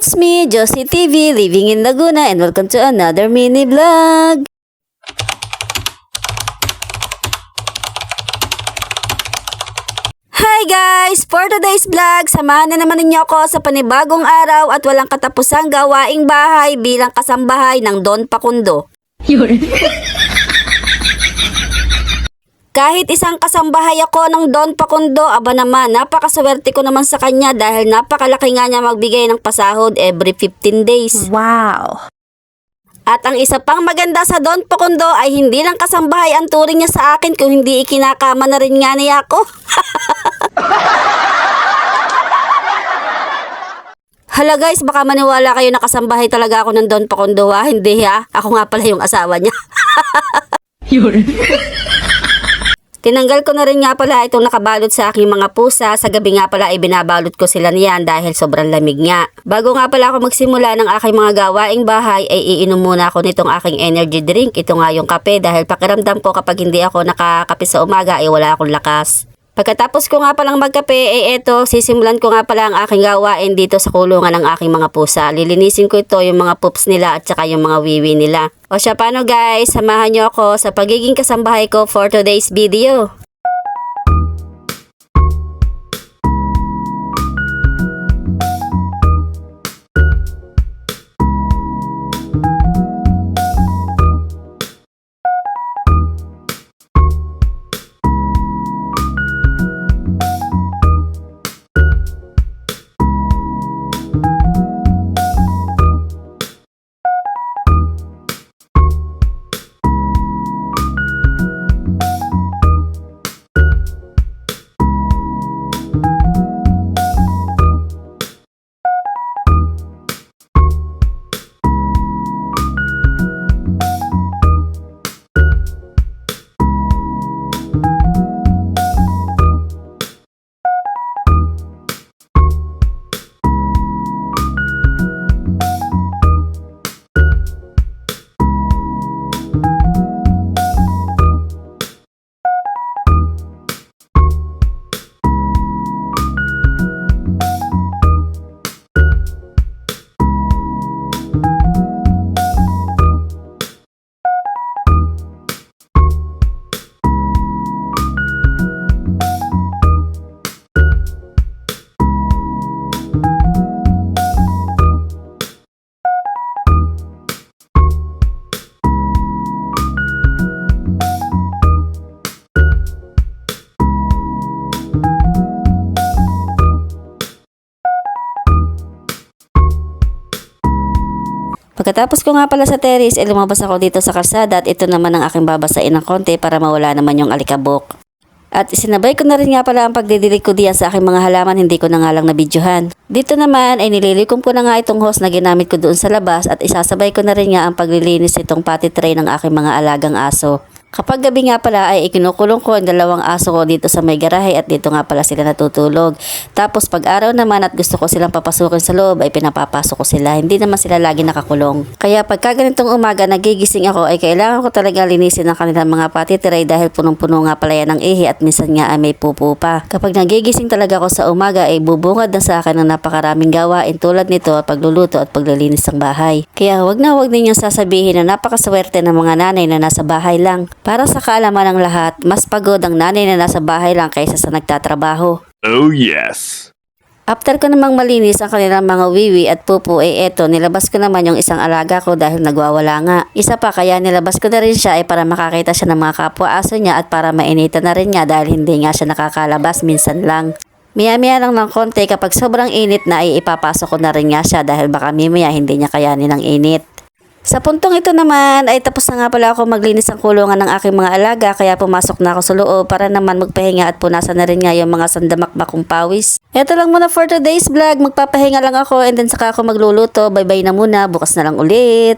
It's me, Josie TV, living in Laguna, and welcome to another mini vlog. Hi guys! For today's vlog, samahan na naman ninyo ako sa panibagong araw at walang katapusang gawaing bahay bilang kasambahay ng Don Pakundo. Kahit isang kasambahay ako ng Don Pakundo, aba naman, napakaswerte ko naman sa kanya dahil napakalaki nga niya magbigay ng pasahod every 15 days. Wow! At ang isa pang maganda sa Don Pakundo ay hindi lang kasambahay ang turing niya sa akin kung hindi ikinakama na rin nga niya ako. Hala guys, baka maniwala kayo na kasambahay talaga ako ng Don Pakundo ha? Hindi ha, ako nga pala yung asawa niya. Tinanggal ko na rin nga pala itong nakabalot sa aking mga pusa. Sa gabi nga pala ay binabalot ko sila niyan dahil sobrang lamig nga. Bago nga pala ako magsimula ng aking mga gawaing bahay ay iinom muna ako nitong aking energy drink. Ito nga yung kape dahil pakiramdam ko kapag hindi ako nakakape sa umaga ay wala akong lakas. Pagkatapos ko nga palang magkape ay eto, sisimulan ko nga pala ang aking gawain dito sa kulungan ng aking mga pusa. Lilinisin ko ito yung mga poops nila at saka yung mga wiwi nila. O siya, paano guys, samahan nyo ako sa pagiging kasambahay ko for today's video. Pagkatapos ko nga pala sa terrace, lumabas ako dito sa kalsada at ito naman ang aking babasain ng konti para mawala naman yung alikabok. At isinabay ko na rin nga pala ang pagdidilig ko diyan sa aking mga halaman, hindi ko na nga lang nabidyohan. Dito naman ay nililikom ko na nga itong hose na ginamit ko doon sa labas at isasabay ko na rin nga ang paglilinis itong potty tray ng aking mga alagang aso. Kapag gabi nga pala ay ikinukulong ko ang dalawang aso ko dito sa may garahe at dito nga pala sila natutulog. Tapos pag araw naman at gusto ko silang papasukin sa loob ay pinapapasok ko sila. Hindi naman sila lagi nakakulong. Kaya pagka ganitong umaga nagigising ako ay kailangan ko talaga linisin ang kanilang mga potty tray dahil punong-puno nga pala yan ng ihi at minsan nga ay may pupo pa. Kapag nagigising talaga ako sa umaga ay bubungad na sa akin ng napakaraming gawain tulad nito at pagluluto at paglilinis ng bahay. Kaya wag ninyong sasabihin na napakaswerte ng mga nanay na nasa bahay lang. Para sa kaalaman ng lahat, mas pagod ang nanay na nasa bahay lang kaysa sa nagtatrabaho. Oh yes! After ko namang malinis ang kanilang mga wiwi at pupo, eto, nilabas ko naman yung isang alaga ko dahil nagwawala nga. Isa pa, kaya nilabas ko na rin siya ay para makakita siya ng mga kapwa-aso niya at para mainitan na rin niya dahil hindi nga siya nakakalabas minsan lang. Maya-maya lang ng konti, kapag sobrang init na ay ipapasok ko na rin nga siya dahil baka mimaya hindi niya kayanin ng init. Sa puntong ito naman ay tapos na nga pala ako maglinis ang kulungan ng aking mga alaga kaya pumasok na ako sa loob para naman magpahinga at punasan na rin nga yung mga sandamakmak kong pawis. Ito lang muna for today's vlog, magpapahinga lang ako and then saka ako magluluto. Bye bye na muna, bukas na lang ulit.